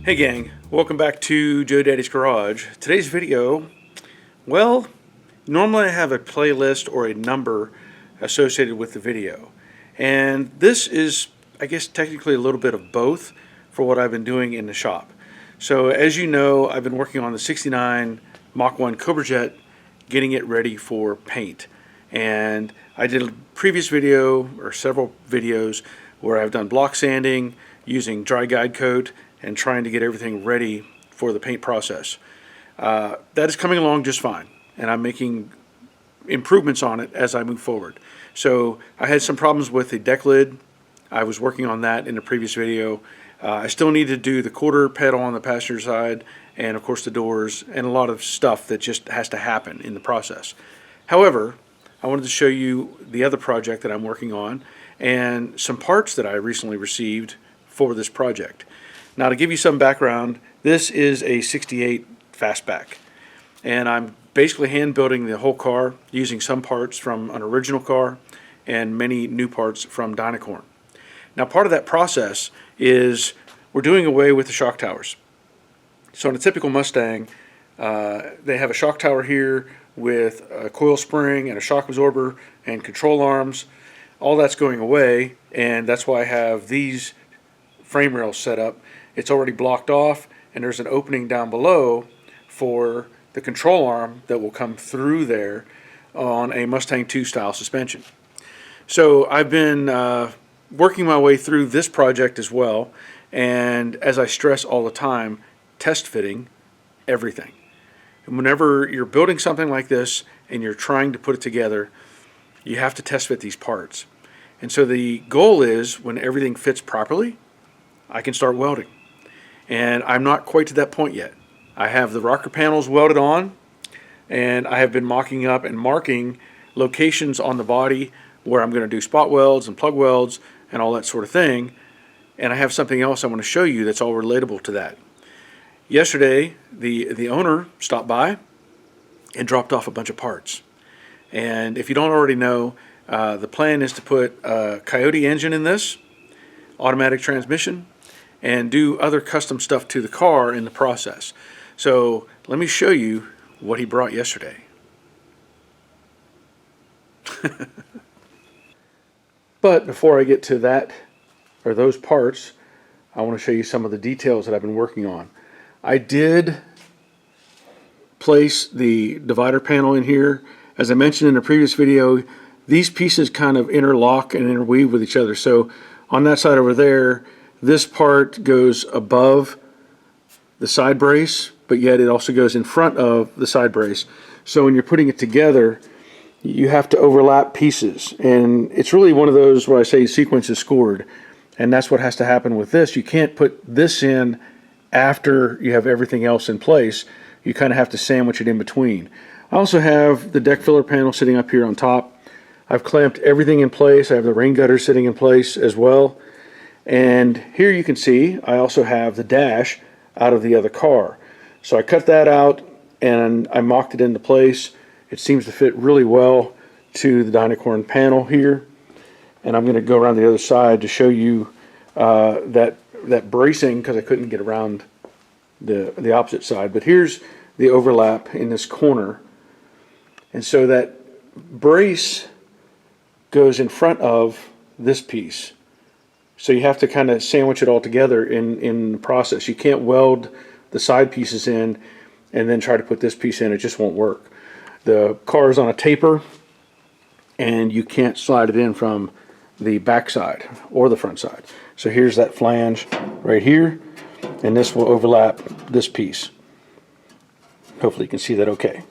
Hey gang, welcome back to Joe Daddy's Garage. Today's video, well, normally I have a playlist or a number associated with the video. And this is, I guess, technically a little bit of both for what I've been doing in the shop. So as you know, I've been working on the 69 Mach 1 Cobra Jet, getting it ready for paint. And I did a previous video, or several videos, where I've done block sanding using dry guide coat and trying to get everything ready for the paint process. That is coming along just fine, and I'm making improvements on it as I move forward. So I had some problems with the deck lid. I was working on that in the previous video. I still need to do the quarter pedal on the passenger side, and of course the doors, and a lot of stuff that just has to happen in the process. However, I wanted to show you the other project that I'm working on and some parts that I recently received for this project. Now, to give you some background, this is a 68 fastback, and I'm basically hand building the whole car using some parts from an original car and many new parts from dynacorn. Now, part of that process is we're doing away with the shock towers. So in a typical Mustang, they have a shock tower here with a coil spring and a shock absorber and control arms. All that's going away, and that's why I have these frame rails set up. It's already blocked off, and there's an opening down below for the control arm that will come through there on a Mustang 2 style suspension. So I've been working my way through this project as well, and as I stress all the time, test fitting everything. And whenever you're building something like this and you're trying to put it together, you have to test fit these parts. And so the goal is, when everything fits properly, I can start welding. And I'm not quite to that point yet. I have the rocker panels welded on, and I have been mocking up and marking locations on the body where I'm going to do spot welds and plug welds and all that sort of thing. And I have something else I want to show you that's all relatable to that. Yesterday, the owner stopped by and dropped off a bunch of parts. And if you don't already know, the plan is to put a Coyote engine in this, automatic transmission, and do other custom stuff to the car in the process. So let me show you what he brought yesterday. But before I get to that, or those parts, I want to show you some of the details that I've been working on. I did place the divider panel in here. As I mentioned in a previous video, these pieces kind of interlock and interweave with each other. So on that side over there, this part goes above the side brace, but yet it also goes in front of the side brace. So when you're putting it together, you have to overlap pieces. And it's really one of those where I say sequence is scored. And that's what has to happen with this. You can't put this in after you have everything else in place. You kind of have to sandwich it in between. I also have the deck filler panel sitting up here on top. I've clamped everything in place. I have the rain gutter sitting in place as well. And here you can see I also have the dash out of the other car. So I cut that out and I mocked it into place. It seems to fit really well to the dynacorn panel here. And I'm going to go around the other side to show you that bracing, because I couldn't get around the opposite side. But here's the overlap in this corner. And so that brace goes in front of this piece. So you have to kind of sandwich it all together in the process. You can't weld the side pieces in and then try to put this piece in. It just won't work. The car is on a taper, and you can't slide it in from the back side or the front side. So here's that flange right here, and this will overlap this piece. Hopefully you can see that okay.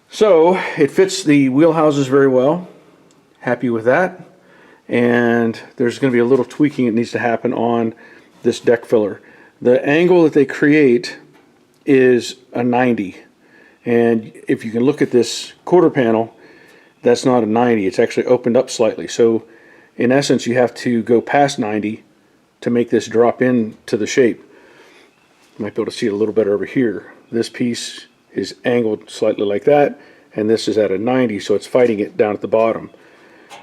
So it fits the wheel houses very well. Happy with that. And there's going to be a little tweaking that needs to happen on this deck filler. The angle that they create is a 90, and if you can look at this quarter panel, that's not a 90. It's actually opened up slightly. So in essence, you have to go past 90 to make this drop into the shape. You might be able to see it a little better over here. This piece is angled slightly like that, and this is at a 90, so it's fighting it down at the bottom.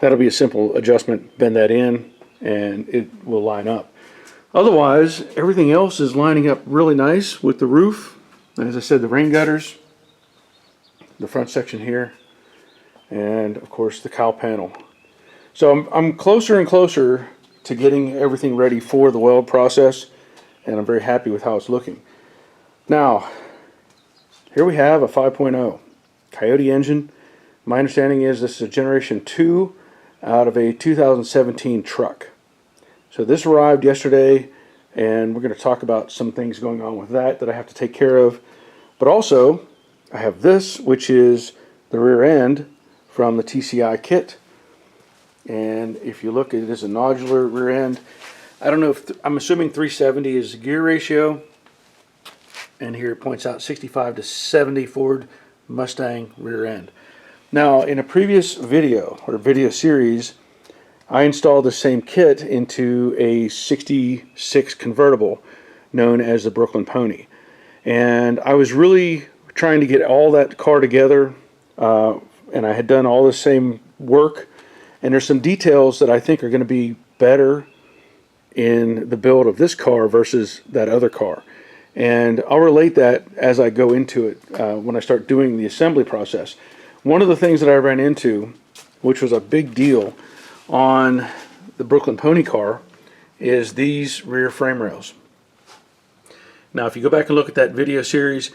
That'll be a simple adjustment. Bend that in and it will line up. Otherwise, everything else is lining up really nice with the roof. And as I said, the rain gutters, the front section here, and of course the cowl panel. So I'm closer and closer to getting everything ready for the weld process, and I'm very happy with how it's looking. Now, here we have a 5.0 Coyote engine. My understanding is this is a Generation 2 out of a 2017 truck. So this arrived yesterday, and we're going to talk about some things going on with that I have to take care of. But also, I have this, which is the rear end from the TCI kit. And if you look, it is a nodular rear end. I don't know if, I'm assuming 370 is the gear ratio. And here it points out 65 to 70 Ford Mustang rear end. Now, in a previous video, or video series, I installed the same kit into a 66 convertible known as the Brooklyn Pony. And I was really trying to get all that car together, and I had done all the same work. And there's some details that I think are going to be better in the build of this car versus that other car. And I'll relate that as I go into it when I start doing the assembly process. One of the things that I ran into, which was a big deal on the Brooklyn Pony car, is these rear frame rails. Now, if you go back and look at that video series,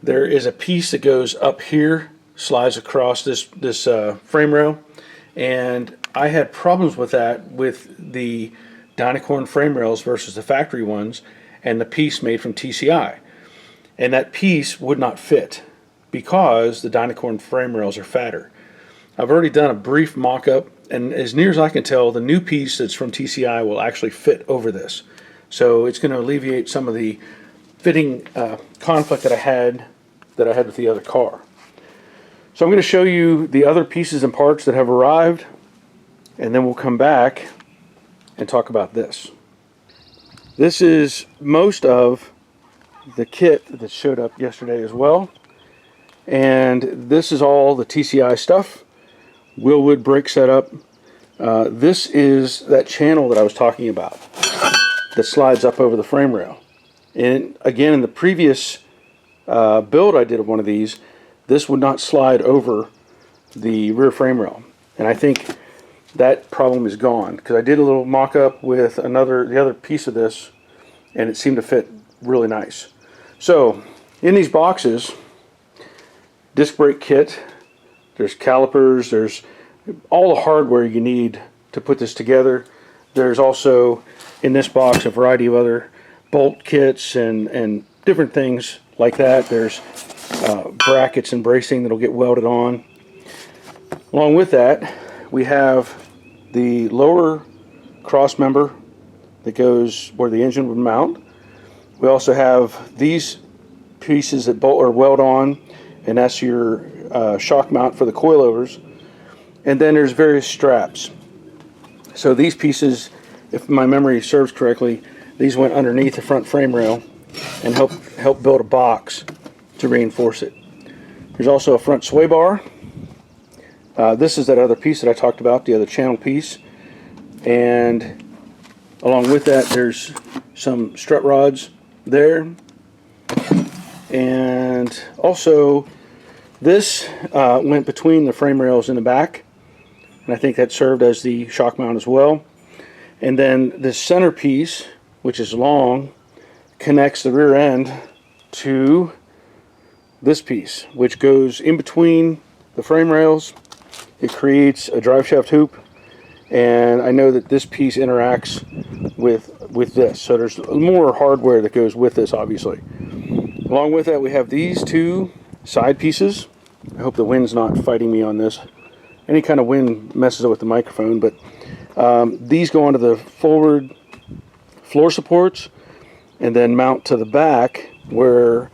there is a piece that goes up here, slides across this frame rail, and I had problems with that with the dynacorn frame rails versus the factory ones, and the piece made from TCI. And that piece would not fit because the dynacorn frame rails are fatter. I've already done a brief mock-up, and as near as I can tell, the new piece that's from TCI will actually fit over this. So it's going to alleviate some of the fitting conflict that I had with the other car. So I'm going to show you the other pieces and parts that have arrived, and then we'll come back and talk about this. This is most of the kit that showed up yesterday as well. And this is all the TCI stuff. Wheelwood brake setup. This is that channel that I was talking about that slides up over the frame rail. And again, in the previous build I did of one of these, this would not slide over the rear frame rail. And I think that problem is gone, because I did a little mock-up with the other piece of this, and it seemed to fit really nice. So in these boxes, disc brake kit, there's calipers, there's all the hardware you need to put this together. There's also in this box a variety of other bolt kits and different things like that. There's brackets and bracing that'll get welded on. Along with that, we have the lower cross member that goes where the engine would mount. We also have these pieces that bolt or weld on, and that's your shock mount for the coilovers. And then there's various straps. So these pieces, if my memory serves correctly, these went underneath the front frame rail and help build a box to reinforce it. There's also a front sway bar. This is that other piece that I talked about, the other channel piece. And along with that, there's some strut rods there. And also, this went between the frame rails in the back, and I think that served as the shock mount as well. And then this center piece, which is long, connects the rear end to this piece, which goes in between the frame rails. It creates a drive shaft hoop, and I know that this piece interacts with this. So there's more hardware that goes with this, obviously. Along with that, we have these two side pieces. I hope the wind's not fighting me on this. Any kind of wind messes up with the microphone, but these go onto the forward floor supports and then mount to the back where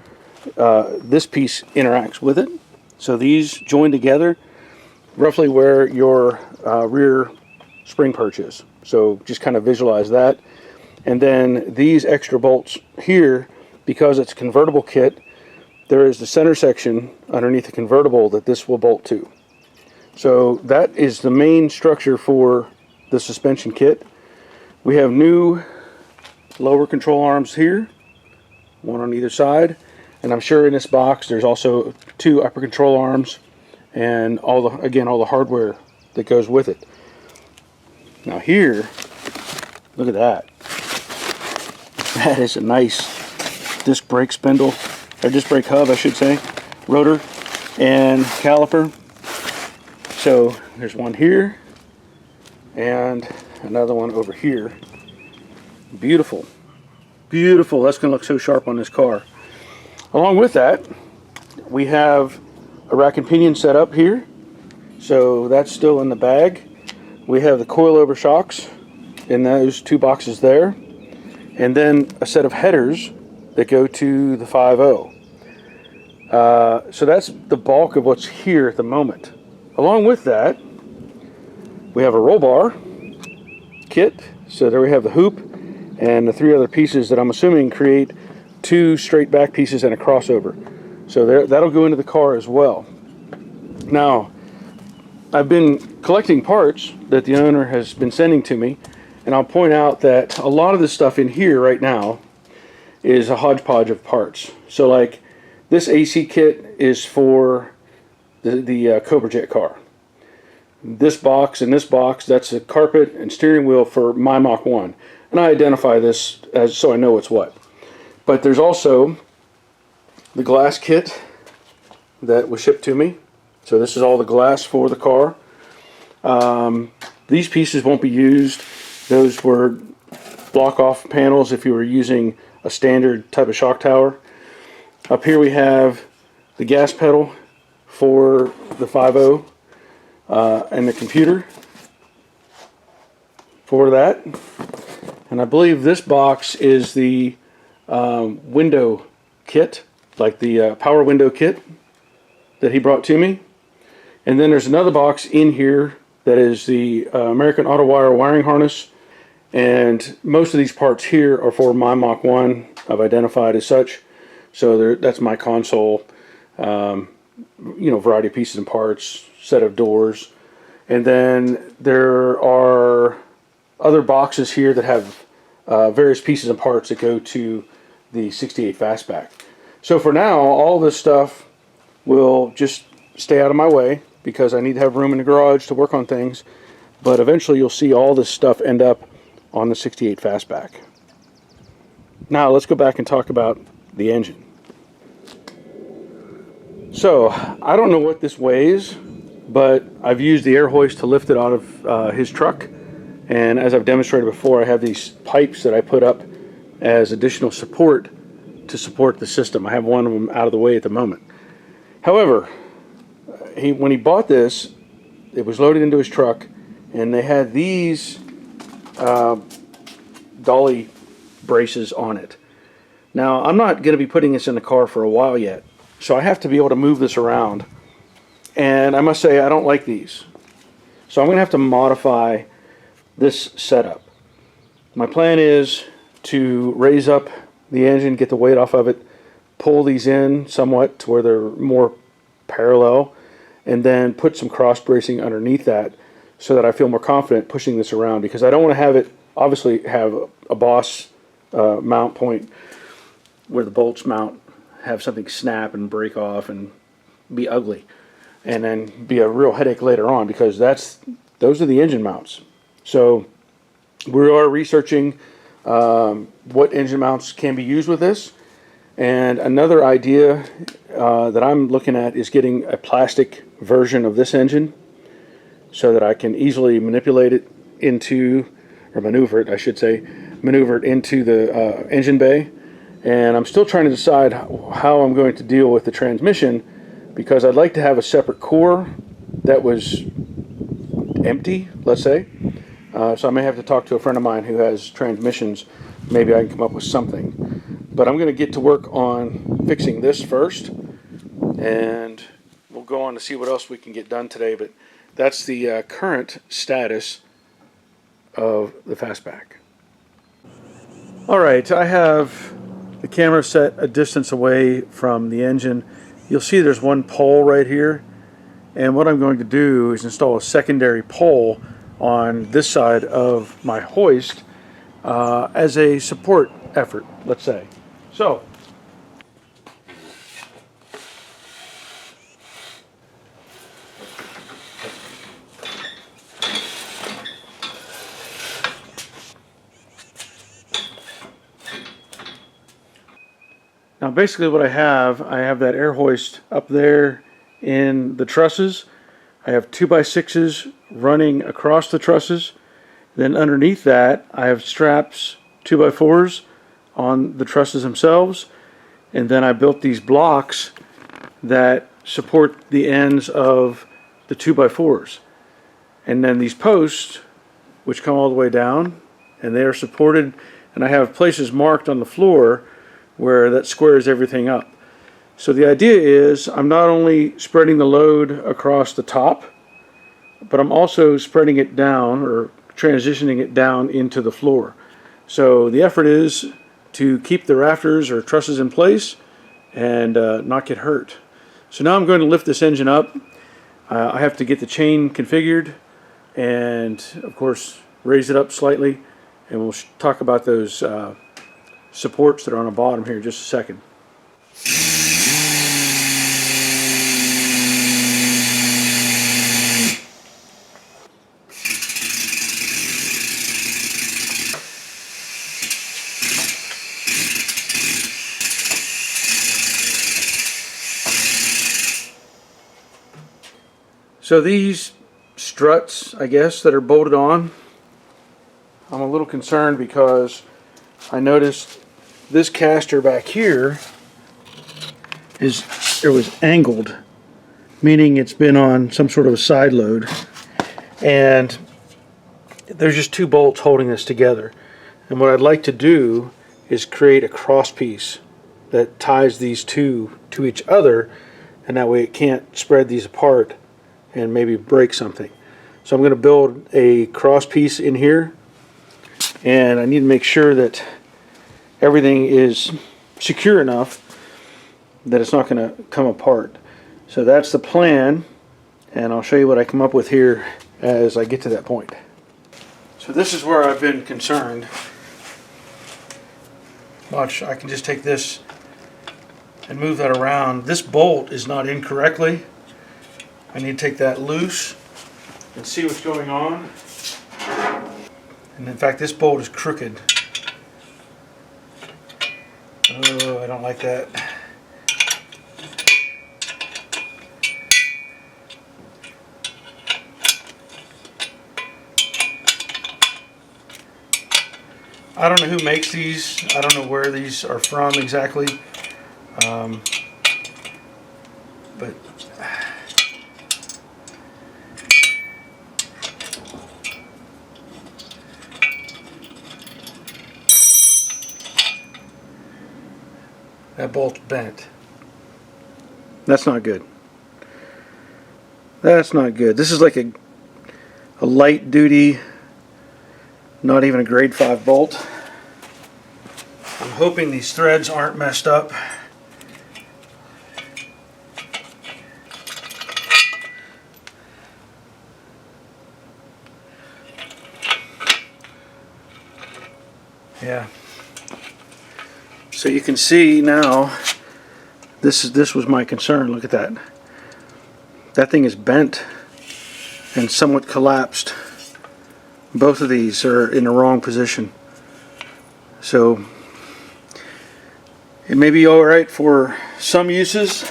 this piece interacts with it. So these join together roughly where your rear spring perch is. So just kind of visualize that. And then these extra bolts here, because it's a convertible kit, there is the center section underneath the convertible that this will bolt to. So that is the main structure for the suspension kit. We have new lower control arms here, one on either side, and I'm sure in this box there's also 2 upper control arms and all the hardware that goes with it. Now here, look at that. That is a nice disc brake spindle, or disc brake hub I should say, rotor and caliper. So there's one here and another one over here. Beautiful, beautiful. That's going to look so sharp on this car. Along with that, we have a rack and pinion set up here, so that's still in the bag. We have the coilover shocks in those 2 boxes there, and then a set of headers that go to the 5.0. So that's the bulk of what's here at the moment. Along with that, we have a roll bar kit. So there we have the hoop and the 3 other pieces that I'm assuming create 2 straight back pieces and a crossover. So that'll go into the car as well. Now, I've been collecting parts that the owner has been sending to me, and I'll point out that a lot of the stuff in here right now is a hodgepodge of parts. So like this AC kit is for the Cobra Jet car. This box and this box, that's a carpet and steering wheel for my Mach 1. And I identify this as so I know what's what. But there's also the glass kit that was shipped to me. So this is all the glass for the car. These pieces won't be used. Those were block off panels if you were using a standard type of shock tower. Up here we have the gas pedal for the 5.0 and the computer for that. And I believe this box is the window kit, like the power window kit that he brought to me. And then there's another box in here that is the American Auto Wire wiring harness. And most of these parts here are for my Mach 1. I've identified as such. So that's my console, variety of pieces and parts, set of doors. And then there are other boxes here that have various pieces and parts that go to the 68 fastback. So for now, all this stuff will just stay out of my way because I need to have room in the garage to work on things. But eventually you'll see all this stuff end up on the 68 fastback. Now let's go back and talk about the engine. So I don't know what this weighs, but I've used the air hoist to lift it out of his truck. And as I've demonstrated before, I have these pipes that I put up as additional support to support the system. I have one of them out of the way at the moment. However, when he bought this, it was loaded into his truck, and they had these dolly braces on it. Now, I'm not going to be putting this in the car for a while yet, so I have to be able to move this around. And I must say, I don't like these. So I'm going to have to modify this setup. My plan is to raise up the engine, get the weight off of it, pull these in somewhat to where they're more parallel, and then put some cross bracing underneath that so that I feel more confident pushing this around, because I don't want to have it obviously have a boss mount point where the bolts mount, have something snap and break off and be ugly, and then be a real headache later on, because those are the engine mounts. So we are researching what engine mounts can be used with this. And another idea that I'm looking at is getting a plastic version of this engine so that I can easily manipulate it into, or maneuver it, I should say, maneuver it into the engine bay. And I'm still trying to decide how I'm going to deal with the transmission, because I'd like to have a separate core that was empty, let's say. So I may have to talk to a friend of mine who has transmissions. Maybe I can come up with something. But I'm going to get to work on fixing this first, and we'll go on to see what else we can get done today. But that's the current status of the fastback. All right, I have the camera set a distance away from the engine. You'll see there's one pole right here, and what I'm going to do is install a secondary pole on this side of my hoist as a support effort, let's say. So, now basically what I have that air hoist up there in the trusses. I have 2x6s running across the trusses. Then underneath that I have straps 2x4s on the trusses themselves. And then I built these blocks that support the ends of the 2x4s. And then these posts, which come all the way down, and they are supported, and I have places marked on the floor where that squares everything up. So the idea is I'm not only spreading the load across the top, but I'm also spreading it down or transitioning it down into the floor. So the effort is to keep the rafters or trusses in place and not get hurt. So now I'm going to lift this engine up. I have to get the chain configured and of course raise it up slightly, and we'll talk about those supports that are on the bottom here in just a second. So these struts, I guess, that are bolted on, I'm a little concerned because I noticed this caster back here was angled, meaning it's been on some sort of a side load, and there's just two bolts holding this together. And what I'd like to do is create a cross piece that ties these two to each other, and that way it can't spread these apart and maybe break something. So I'm going to build a cross piece in here, and I need to make sure that everything is secure enough that it's not going to come apart. So that's the plan, and I'll show you what I come up with here as I get to that point. So this is where I've been concerned. Watch, I can just take this and move that around. This bolt is not in correctly. I need to take that loose and see what's going on. And in fact, this bolt is crooked. Oh, I don't like that. I don't know who makes these. I don't know where these are from exactly. But that bolt's bent. That's not good. That's not good. This is like a light duty, not even a grade 5 bolt. I'm hoping these threads aren't messed up. Yeah. So you can see now, this was my concern. Look at that. That thing is bent and somewhat collapsed. Both of these are in the wrong position. So it may be alright for some uses,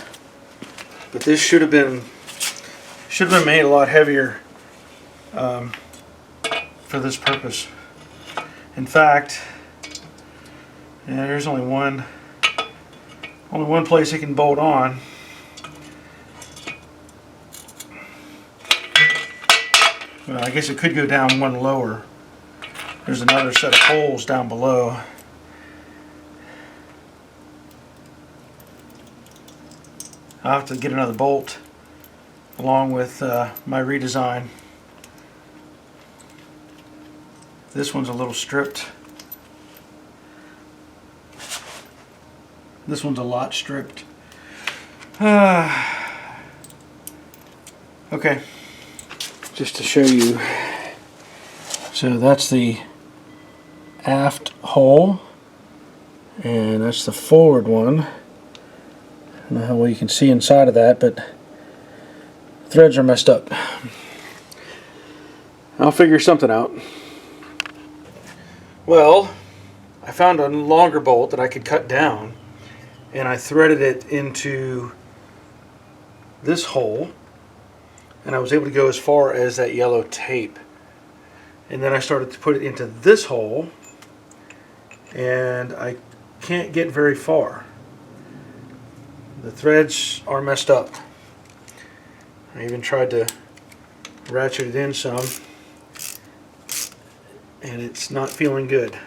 but this should have been made a lot heavier for this purpose. In fact, yeah, there's only one place it can bolt on. Well, I guess it could go down one lower. There's another set of holes down below. I'll have to get another bolt along with my redesign. This one's a little stripped. This one's a lot stripped. Okay, just to show you. So that's the aft hole, and that's the forward one. I don't know how well you can see inside of that, but threads are messed up. I'll figure something out. Well, I found a longer bolt that I could cut down, and I threaded it into this hole, and I was able to go as far as that yellow tape. And then I started to put it into this hole, and I can't get very far. The threads are messed up. I even tried to ratchet it in some, and it's not feeling good.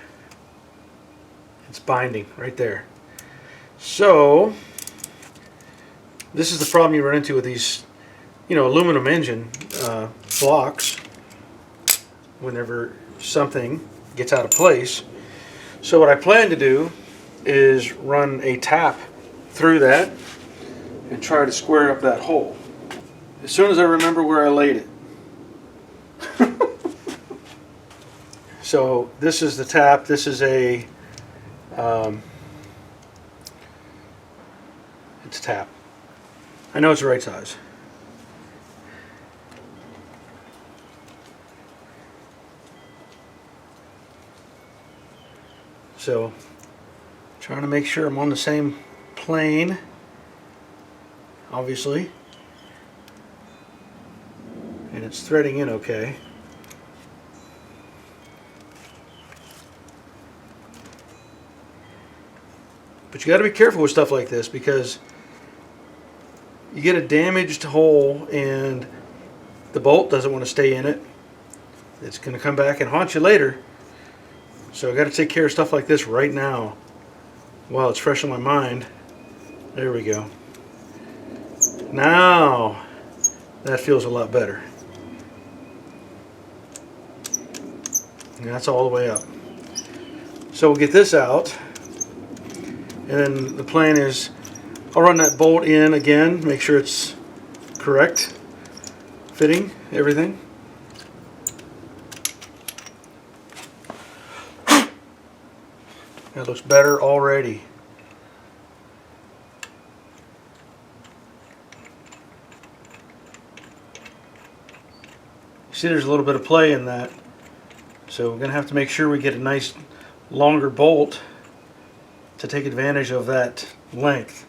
It's binding right there. So this is the problem you run into with these, aluminum engine blocks whenever something gets out of place. So what I plan to do is run a tap through that and try to square up that hole as soon as I remember where I laid it. So this is the tap. This is a it's a tap. I know it's the right size. So trying to make sure I'm on the same plane, obviously, and it's threading in okay. But you got to be careful with stuff like this, because you get a damaged hole and the bolt doesn't want to stay in it. It's going to come back and haunt you later. So I got to take care of stuff like this right now while it's fresh on my mind. There we go. Now that feels a lot better. And that's all the way up. So we'll get this out. And then the plan is I'll run that bolt in again, make sure it's correct, fitting, everything. That looks better already. See, there's a little bit of play in that. So we're going to have to make sure we get a nice longer bolt to take advantage of that length.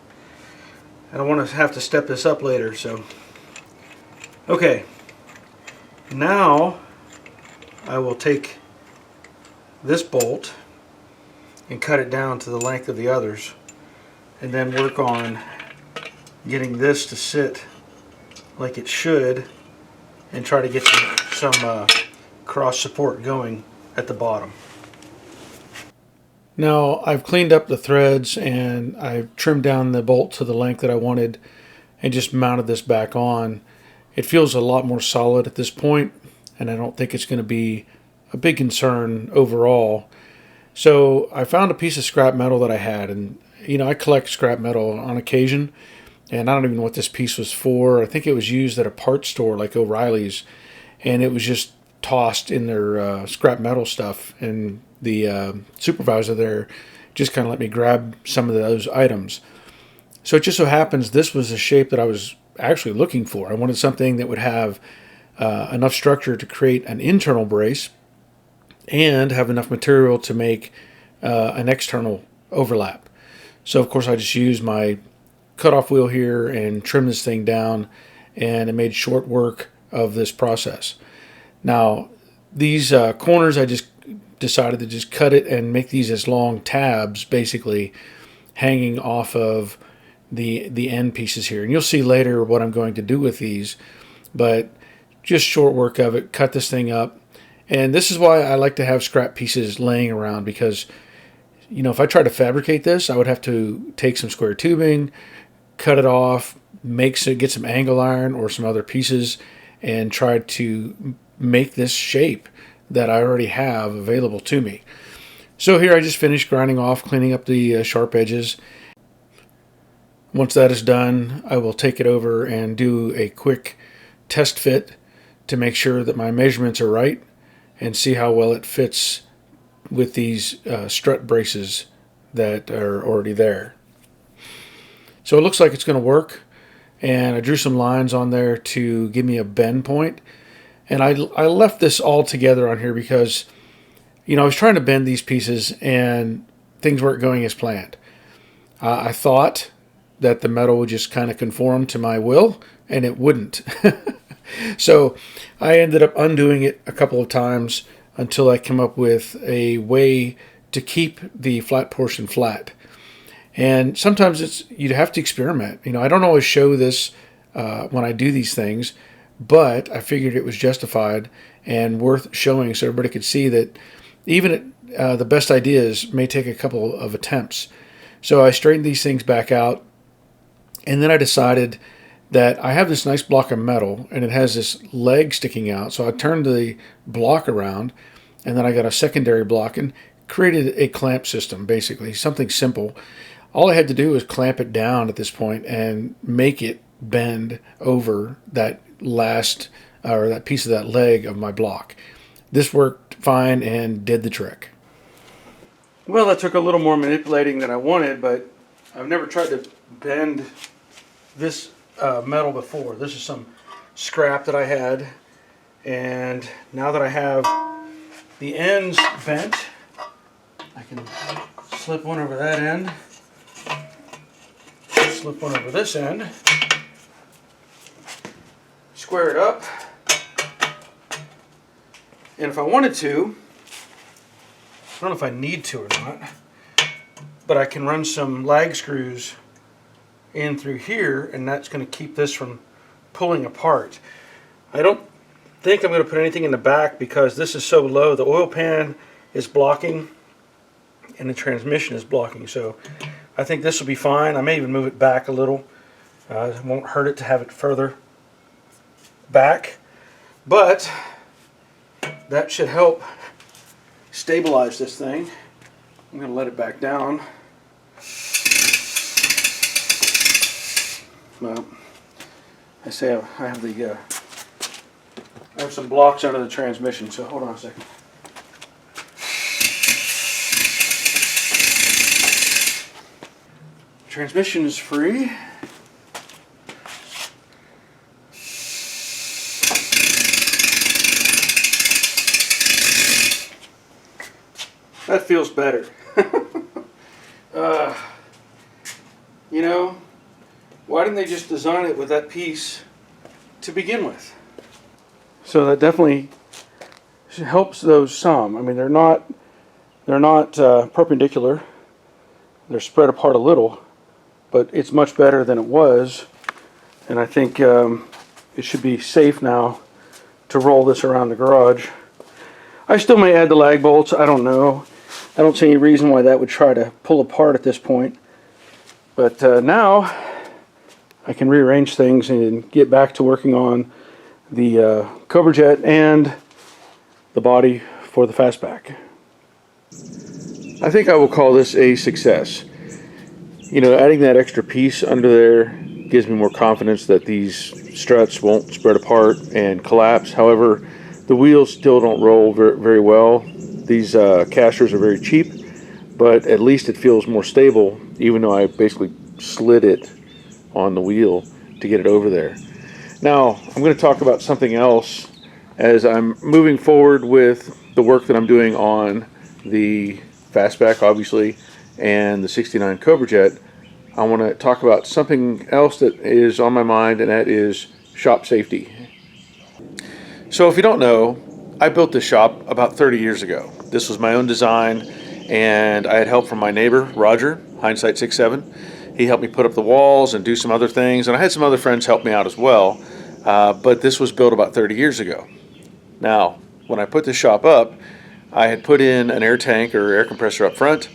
I don't want to have to step this up later, so. Okay. Now I will take this bolt and cut it down to the length of the others, and then work on getting this to sit like it should, and try to get some cross support going at the bottom. Now I've cleaned up the threads and I've trimmed down the bolt to the length that I wanted and just mounted this back on. It feels a lot more solid at this point, and I don't think it's going to be a big concern overall. So I found a piece of scrap metal that I had, and I collect scrap metal on occasion, and I don't even know what this piece was for. I think it was used at a parts store like O'Reilly's, and it was just tossed in their scrap metal stuff, and the supervisor there just kind of let me grab some of those items. So it just so happens this was the shape that I was actually looking for. I wanted something that would have enough structure to create an internal brace and have enough material to make an external overlap. So of course I just used my cutoff wheel here and trimmed this thing down, and it made short work of this process. Now these corners, I just decided to just cut it and make these as long tabs, basically hanging off of the end pieces here. And you'll see later what I'm going to do with these, but just short work of it, cut this thing up. And this is why I like to have scrap pieces laying around, because if I tried to fabricate this, I would have to take some square tubing, cut it off, get some angle iron or some other pieces, and try to make this shape that I already have available to me. So here I just finished grinding off, cleaning up the sharp edges. Once that is done, I will take it over and do a quick test fit to make sure that my measurements are right and see how well it fits with these strut braces that are already there. So it looks like it's going to work, and I drew some lines on there to give me a bend point. And I left this all together on here because, you know, I was trying to bend these pieces and things weren't going as planned. I thought that the metal would just kind of conform to my will, and it wouldn't. So I ended up undoing it a couple of times until I came up with a way to keep the flat portion flat. And sometimes you'd have to experiment. You know, I don't always show this when I do these things, but I figured it was justified and worth showing so everybody could see that even the best ideas may take a couple of attempts. So I straightened these things back out, and then I decided that I have this nice block of metal and it has this leg sticking out. So I turned the block around, and then I got a secondary block and created a clamp system, basically something simple. All I had to do was clamp it down at this point and make it bend over that last or that piece of that leg of my block. This worked fine and did the trick. Well, that took a little more manipulating than I wanted, but I've never tried to bend this metal before. This is some scrap that I had, and now that I have the ends bent, I can slip one over that end, slip one over this end, square it up, and if I wanted to, I don't know if I need to or not, but I can run some lag screws in through here, and that's going to keep this from pulling apart. I don't think I'm going to put anything in the back because this is so low. The oil pan is blocking and the transmission is blocking, so I think this will be fine. I may even move it back a little. It won't hurt it to have it further back, but that should help stabilize this thing. I'm going to let it back down. Well, I say I have some blocks under the transmission, so hold on a second. Transmission is free. That feels better. You know, why didn't they just design it with that piece to begin with? So that definitely helps those some. I mean, they're not perpendicular. They're spread apart a little, but it's much better than it was. And I think it should be safe now to roll this around the garage. I still may add the lag bolts. I don't know. I don't see any reason why that would try to pull apart at this point. But now I can rearrange things and get back to working on the Cobra Jet and the body for the fastback. I think I will call this a success. You know, adding that extra piece under there gives me more confidence that these struts won't spread apart and collapse. However, the wheels still don't roll very well. These casters are very cheap, but at least it feels more stable, even though I basically slid it on the wheel to get it over there. Now, I'm going to talk about something else as I'm moving forward with the work that I'm doing on the fastback, obviously, and the 69 Cobra Jet. I want to talk about something else that is on my mind, and that is shop safety. So if you don't know, I built this shop about 30 years ago. This was my own design, and I had help from my neighbor, Roger, hindsight 6'7". He helped me put up the walls and do some other things, and I had some other friends help me out as well, but this was built about 30 years ago. Now, when I put this shop up, I had put in an air tank or air compressor up front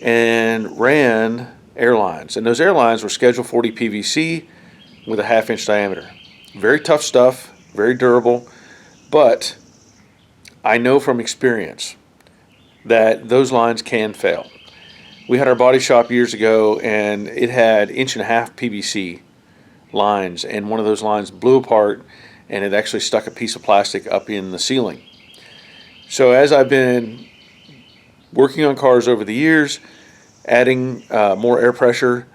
and ran airlines, and those airlines were Schedule 40 PVC with a 1/2 inch diameter. Very tough stuff, very durable, but I know from experience that those lines can fail. We had our body shop years ago, and it had 1.5 inch PVC lines, and one of those lines blew apart, and it actually stuck a piece of plastic up in the ceiling. So as I've been working on cars over the years, adding more air pressure,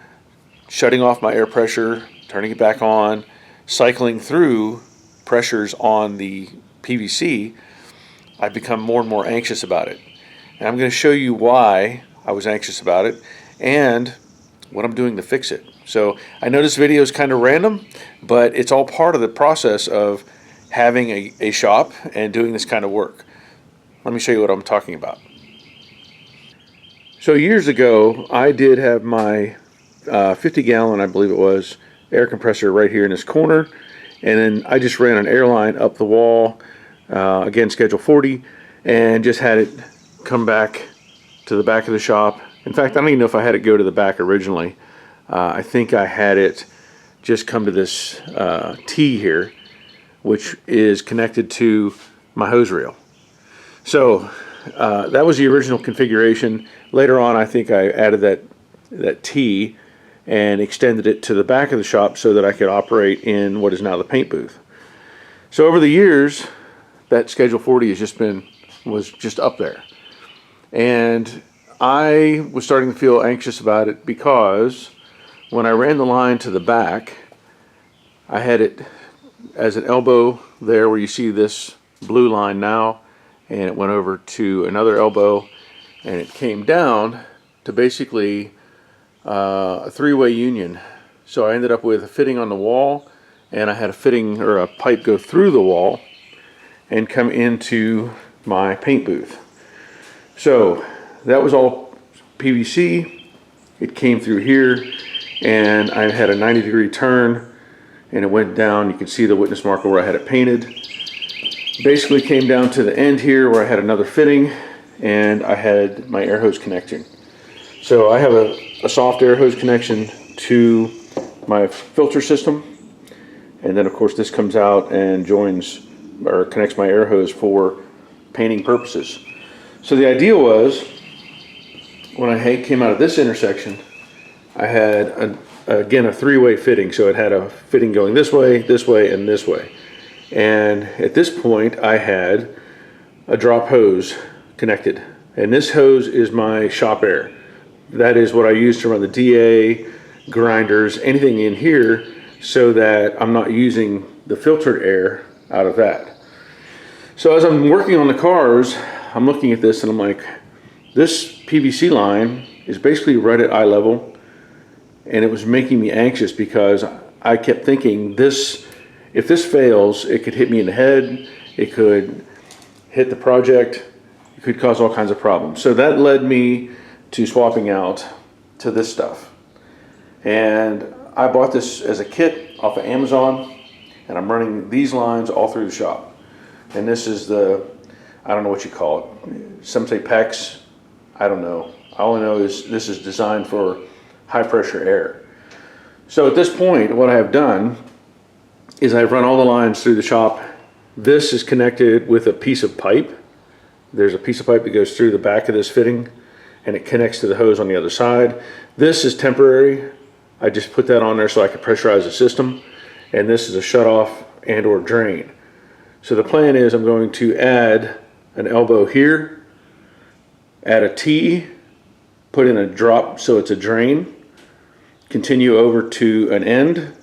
shutting off my air pressure, turning it back on, cycling through pressures on the PVC, I've become more and more anxious about it. And I'm going to show you why I was anxious about it and what I'm doing to fix it. So I know this video is kind of random, but it's all part of the process of having a shop and doing this kind of work. Let me show you what I'm talking about. So years ago, I did have my 50-gallon, I believe it was, air compressor right here in this corner, and then I just ran an airline up the wall, again schedule 40, and just had it come back to the back of the shop. In fact, I don't even know if I had it go to the back originally. I think I had it just come to this T here, which is connected to my hose reel. So that was the original configuration. Later on, I think I added that T and extended it to the back of the shop so that I could operate in what is now the paint booth. So over the years, that Schedule 40 was just up there. And I was starting to feel anxious about it because when I ran the line to the back, I had it as an elbow there where you see this blue line now, and it went over to another elbow, and it came down to basically a three-way union. So I ended up with a fitting on the wall, and I had a fitting or a pipe go through the wall and come into my paint booth. So that was all PVC. It came through here, and I had a 90-degree turn, and it went down. You can see the witness marker where I had it painted. Basically came down to the end here where I had another fitting, and I had my air hose connection. So I have a soft air hose connection to my filter system, and then of course this comes out and joins or connects my air hose for painting purposes. So the idea was, when I came out of this intersection, I had again a three-way fitting. So it had a fitting going this way, and this way. And at this point I had a drop hose connected, and this hose is my shop air. That is what I use to run the DA, grinders, anything in here, so that I'm not using the filtered air out of that. So as I'm working on the cars, I'm looking at this and I'm like, this PVC line is basically right at eye level, and it was making me anxious because I kept thinking, if this fails, it could hit me in the head, it could hit the project, it could cause all kinds of problems. So that led me to swapping out to this stuff. And I bought this as a kit off of Amazon, and I'm running these lines all through the shop. And this is I don't know what you call it. Some say PEX, I don't know. All I know is this is designed for high pressure air. So at this point, what I have done is I've run all the lines through the shop. This is connected with a piece of pipe. There's a piece of pipe that goes through the back of this fitting, and it connects to the hose on the other side. This is temporary. I just put that on there so I could pressurize the system. And this is a shutoff and or drain. So the plan is I'm going to add an elbow here, add a T, put in a drop so it's a drain, continue over to an end,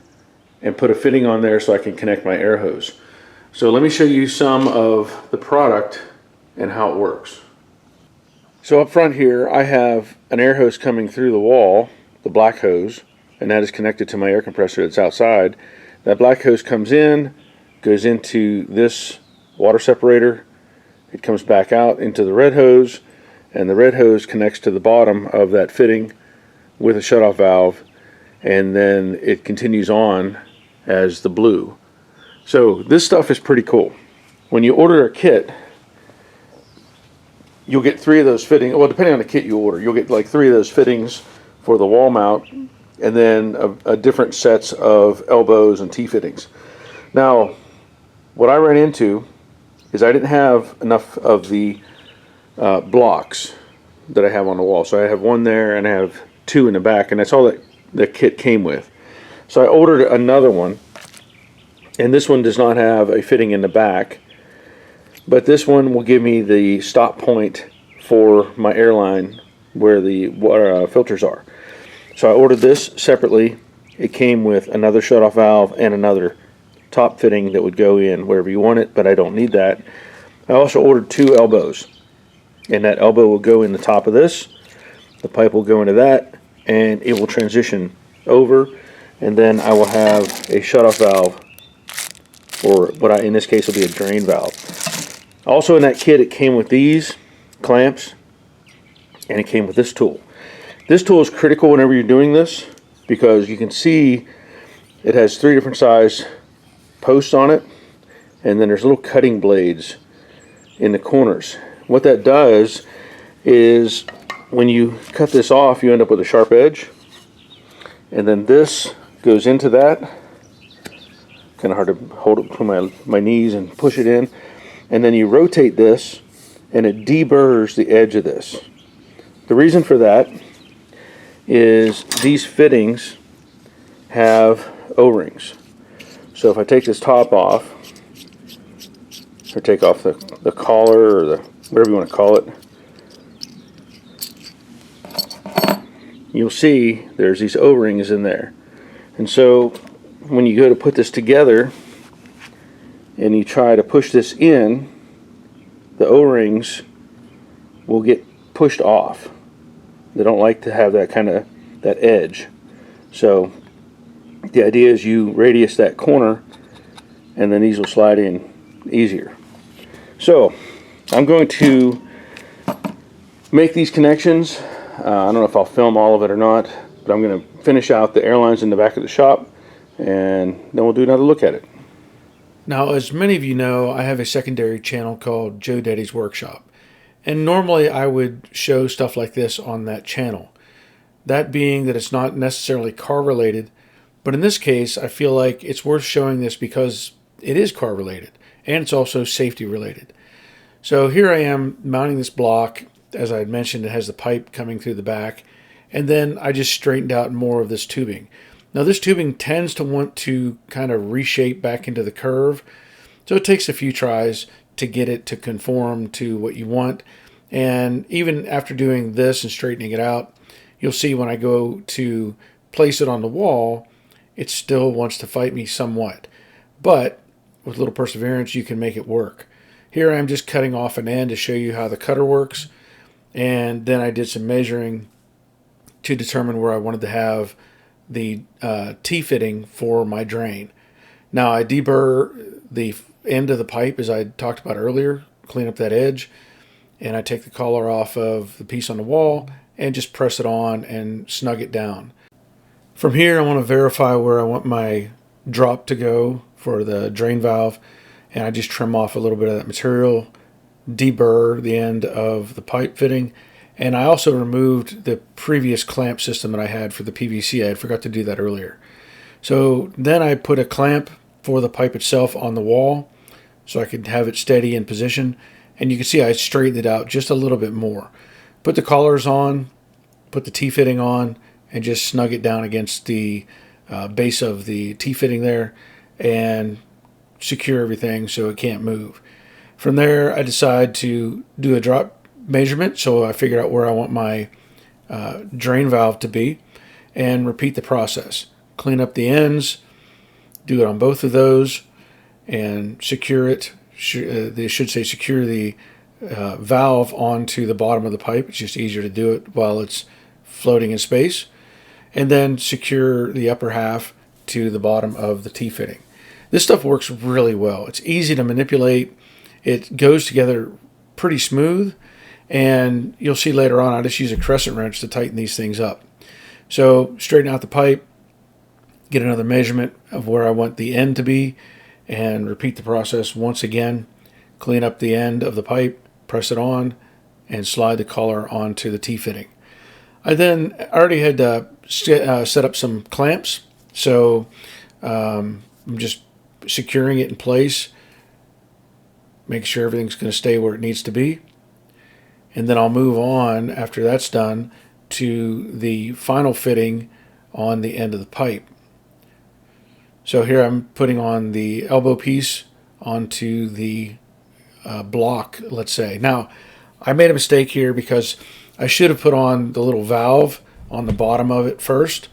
and put a fitting on there so I can connect my air hose. So let me show you some of the product and how it works. So up front here, I have an air hose coming through the wall, the black hose, and that is connected to my air compressor that's outside. That black hose comes in, goes into this water separator, it comes back out into the red hose, and the red hose connects to the bottom of that fitting with a shutoff valve, and then it continues on as the blue. So this stuff is pretty cool. When you order a kit, you'll get 3 of those fittings. Well, depending on the kit you order, you'll get like 3 of those fittings for the wall mount, and then a different sets of elbows and T-fittings. Now, what I ran into is I didn't have enough of the blocks that I have on the wall. So I have 1 there and I have 2 in the back, and that's all that the kit came with. So I ordered another one, and this one does not have a fitting in the back, but this one will give me the stop point for my airline where the water filters are. So I ordered this separately. It came with another shutoff valve and another top fitting that would go in wherever you want it, but I don't need that. I also ordered 2 elbows, and that elbow will go in the top of this. The pipe will go into that, and it will transition over, and then I will have a shutoff valve, or what in this case will be a drain valve. Also in that kit, it came with these clamps, and it came with this tool. This tool is critical whenever you're doing this, because you can see it has 3 different size posts on it, and then there's little cutting blades in the corners. What that does is when you cut this off, you end up with a sharp edge, and then this goes into that. Kind of hard to hold it between my knees and push it in, and then you rotate this and it deburrs the edge of this. The reason for that is these fittings have O-rings. So if I take this top off, or take off the collar, or the whatever you want to call it, you'll see there's these O-rings in there. And so when you go to put this together and you try to push this in, the O-rings will get pushed off. They don't like to have that that edge. So the idea is you radius that corner, and then these will slide in easier. So I'm going to make these connections. I don't know if I'll film all of it or not, but I'm going to finish out the airlines in the back of the shop, and then we'll do another look at it. Now, as many of you know, I have a secondary channel called Joe Daddy's Workshop, and normally I would show stuff like this on that channel. That being that it's not necessarily car related, but in this case I feel like it's worth showing this because it is car related and it's also safety related. So here I am mounting this block. As I had mentioned, it has the pipe coming through the back, and then I just straightened out more of this tubing. Now this tubing tends to want to kind of reshape back into the curve, so it takes a few tries to get it to conform to what you want. And even after doing this and straightening it out, you'll see when I go to place it on the wall, it still wants to fight me somewhat. But with a little perseverance, you can make it work. Here I'm just cutting off an end to show you how the cutter works, and then I did some measuring to determine where I wanted to have the T-fitting for my drain. Now I deburr the end of the pipe, as I talked about earlier, clean up that edge, and I take the collar off of the piece on the wall and just press it on and snug it down. From here I want to verify where I want my drop to go for the drain valve, and I just trim off a little bit of that material, deburr the end of the pipe fitting, and I also removed the previous clamp system that I had for the PVC. I forgot to do that earlier. So then I put a clamp for the pipe itself on the wall so I could have it steady in position, and you can see I straightened it out just a little bit more. Put the collars on, put the T-fitting on, and just snug it down against the base of the T-fitting there and secure everything so it can't move. From there I decide to do a drop measurement, so I figure out where I want my drain valve to be and repeat the process. Clean up the ends, do it on both of those, and secure it. They should say secure the valve onto the bottom of the pipe. It's just easier to do it while it's floating in space. And then secure the upper half to the bottom of the T-fitting. This stuff works really well. It's easy to manipulate. It goes together pretty smooth, and you'll see later on I just use a crescent wrench to tighten these things up. So straighten out the pipe, get another measurement of where I want the end to be, and repeat the process once again. Clean up the end of the pipe, press it on, and slide the collar onto the T-fitting. I already had set up some clamps, so I'm just securing it in place, make sure everything's going to stay where it needs to be, and then I'll move on after that's done to the final fitting on the end of the pipe. So here I'm putting on the elbow piece onto the block, let's say. Now I made a mistake here because I should have put on the little valve on the bottom of it first.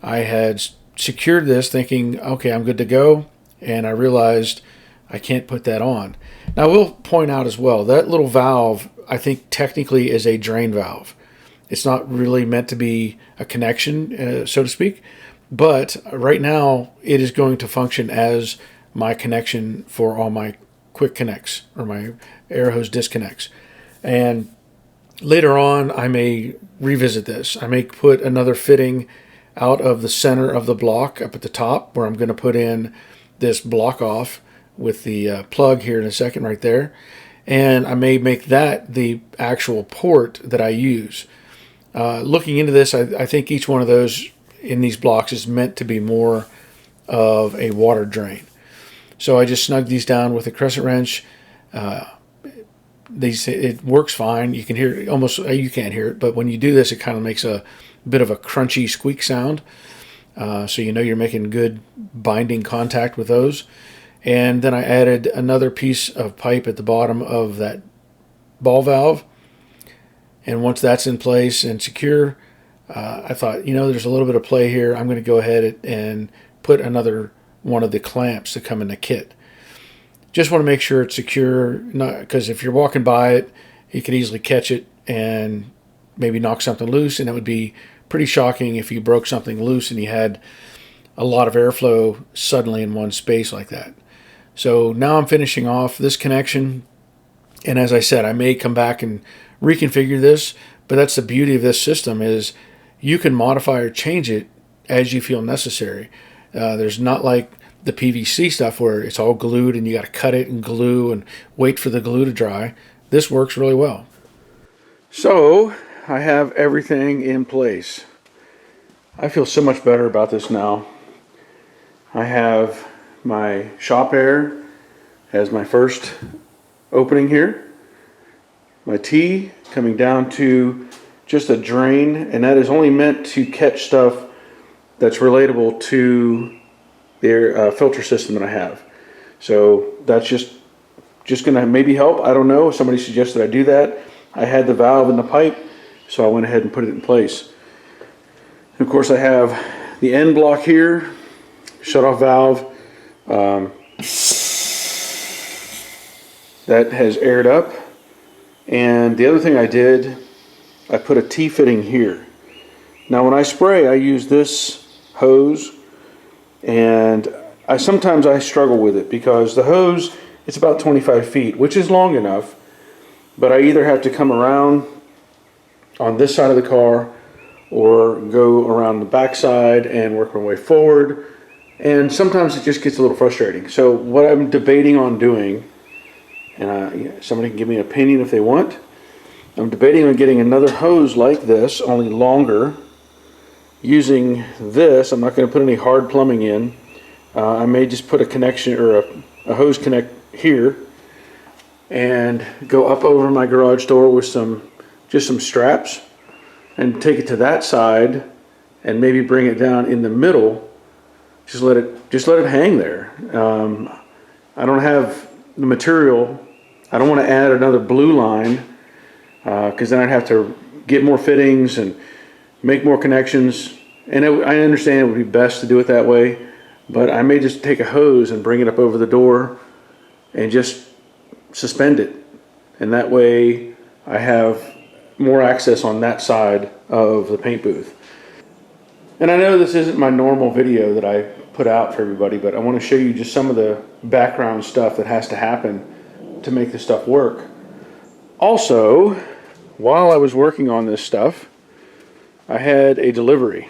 I had secured this thinking, okay, I'm good to go, and I realized I can't put that on. Now, I will point out as well, that little valve, I think technically is a drain valve. It's not really meant to be a connection, so to speak, but right now it is going to function as my connection for all my quick connects or my air hose disconnects. And later on, I may revisit this. I may put another fitting out of the center of the block up at the top where I'm going to put in this block off with the plug here in a second right there. And I may make that the actual port that I use. Looking into this, I think each one of those in these blocks is meant to be more of a water drain. So I just snug these down with a crescent wrench. It works fine. You can hear it almost, you can't hear it, but when you do this, it kind of makes a bit of a crunchy squeak sound. So you know you're making good binding contact with those. And then I added another piece of pipe at the bottom of that ball valve. And once that's in place and secure, I thought, there's a little bit of play here. I'm going to go ahead and put another one of the clamps that come in the kit. Just want to make sure it's secure, because if you're walking by it, you could easily catch it and maybe knock something loose, and it would be pretty shocking if you broke something loose and you had a lot of airflow suddenly in one space like that. So now I'm finishing off this connection, and as I said, I may come back and reconfigure this, but that's the beauty of this system is you can modify or change it as you feel necessary. There's not like the PVC stuff where it's all glued and you got to cut it and glue and wait for the glue to dry. This works really well. So I have everything in place. I feel so much better about this now. I have my shop air as my first opening here. My T coming down to just a drain, and that is only meant to catch stuff that's relatable to the filter system that I have. So that's just going to maybe help. I don't know. Somebody suggested I do that. I had the valve in the pipe, so I went ahead and put it in place. And of course, I have the end block here, shut-off valve. That has aired up. And the other thing I did, I put a T-fitting here. Now when I spray, I use this hose, and sometimes I struggle with it because the hose, it's about 25 feet, which is long enough, but I either have to come around on this side of the car or go around the back side and work my way forward, and sometimes it just gets a little frustrating. So what I'm debating on doing, and somebody can give me an opinion if they want, I'm debating on getting another hose like this, only longer, using this. I'm not going to put any hard plumbing in. I may just put a connection or a hose connect here and go up over my garage door with just some straps and take it to that side and maybe bring it down in the middle. Just let it hang there. I don't have the material. I don't want to add another blue line because then I'd have to get more fittings and make more connections, and I understand it would be best to do it that way, but I may just take a hose and bring it up over the door and just suspend it, and that way I have more access on that side of the paint booth. And I know this isn't my normal video that I put out for everybody, but I want to show you just some of the background stuff that has to happen to make this stuff work. Also, while I was working on this stuff, I had a delivery.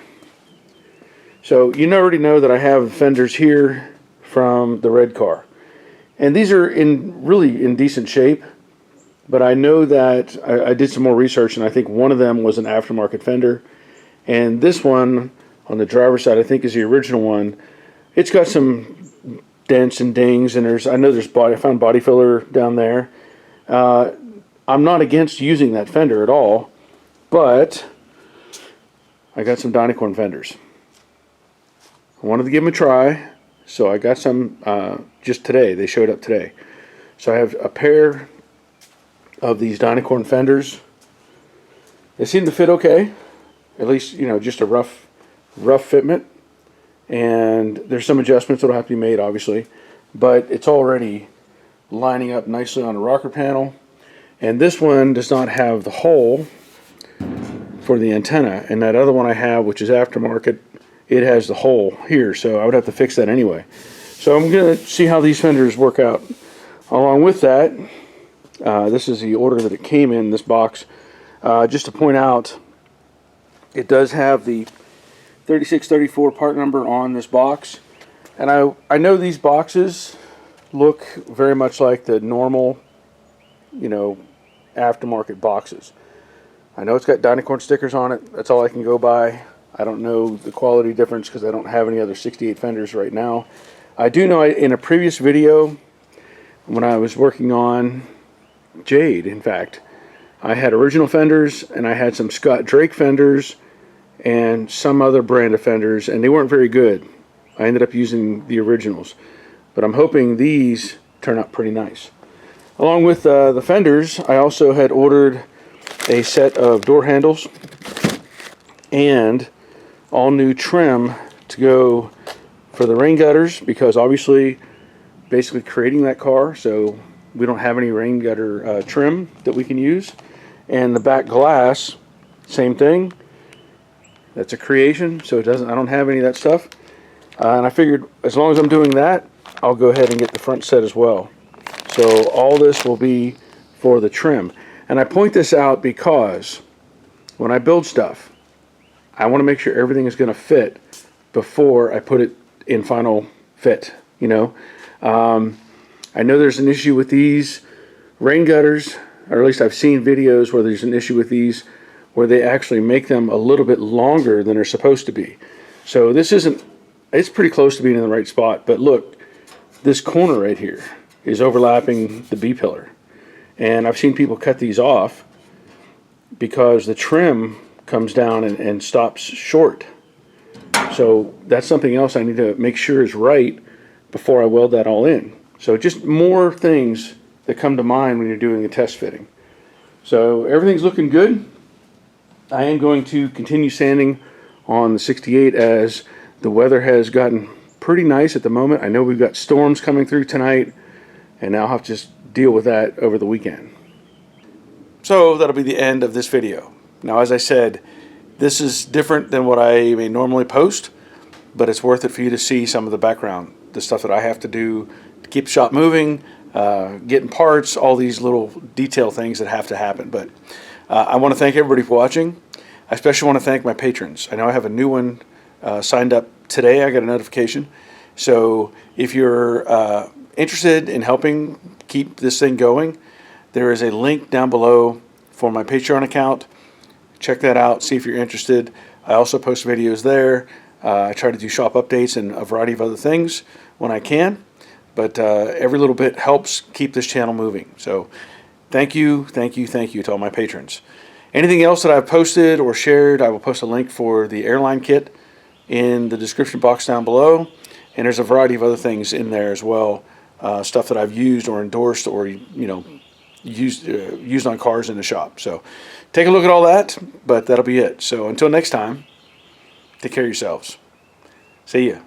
So you already know that I have fenders here from the red car. And these are really in decent shape, but I know that I did some more research, and I think one of them was an aftermarket fender. And this one on the driver's side, I think, is the original one. It's got some dents and dings, and I found body filler down there. I'm not against using that fender at all, but I got some dynacorn fenders. I wanted to give them a try, so I got some just today. They showed up today. So I have a pair of these dynacorn fenders. They seem to fit okay, at least, you know, just a rough fitment. And there's some adjustments that'll have to be made, obviously, but it's already lining up nicely on the rocker panel. And this one does not have the hole for the antenna, and that other one I have, which is aftermarket, it has the hole here, so I would have to fix that anyway. So I'm going to see how these fenders work out. Along with that, this is the order that it came in, this box. Just to point out, it does have the 3634 part number on this box, and I know these boxes look very much like the normal, you know, aftermarket boxes. I know it's got dynacorn stickers on it. That's all I can go by. I don't know the quality difference because I don't have any other 68 fenders right now. I do know in a previous video, when I was working on Jade, in fact, I had original fenders and I had some Scott Drake fenders and some other brand of fenders, and they weren't very good. I ended up using the originals, but I'm hoping these turn out pretty nice. Along with the fenders, I also had ordered a set of door handles and all new trim to go for the rain gutters, because obviously basically creating that car, so we don't have any rain gutter trim that we can use. And the back glass, same thing. That's a creation, so I don't have any of that stuff. And I figured as long as I'm doing that, I'll go ahead and get the front set as well. So all this will be for the trim. And I point this out because when I build stuff, I want to make sure everything is going to fit before I put it in final fit, you know. I know there's an issue with these rain gutters, or at least I've seen videos where there's an issue with these where they actually make them a little bit longer than they're supposed to be. So this isn't, it's pretty close to being in the right spot, but look, this corner right here is overlapping the B pillar. And I've seen people cut these off because the trim comes down and stops short. So that's something else I need to make sure is right before I weld that all in. So just more things that come to mind when you're doing a test fitting. So everything's looking good. I am going to continue sanding on the 68 as the weather has gotten pretty nice at the moment. I know we've got storms coming through tonight, and I'll have to just deal with that over the weekend. So that'll be the end of this video. Now, as I said, this is different than what I may normally post, but it's worth it for you to see some of the background, the stuff that I have to do to keep the shop moving, getting parts, all these little detail things that have to happen. But I want to thank everybody for watching. I especially want to thank my patrons. I know I have a new one signed up today. I got a notification. So if you're interested in helping keep this thing going, there is a link down below for my Patreon account. Check that out, see if you're interested. I also post videos there. I try to do shop updates and a variety of other things when I can. But every little bit helps keep this channel moving. So thank you to all my patrons. Anything else that I've posted or shared, I will post a link for the airline kit in the description box down below. And there's a variety of other things in there as well. Stuff that I've used or endorsed or, you know, used on cars in the shop. So take a look at all that, but that'll be it. So until next time, take care of yourselves. See ya.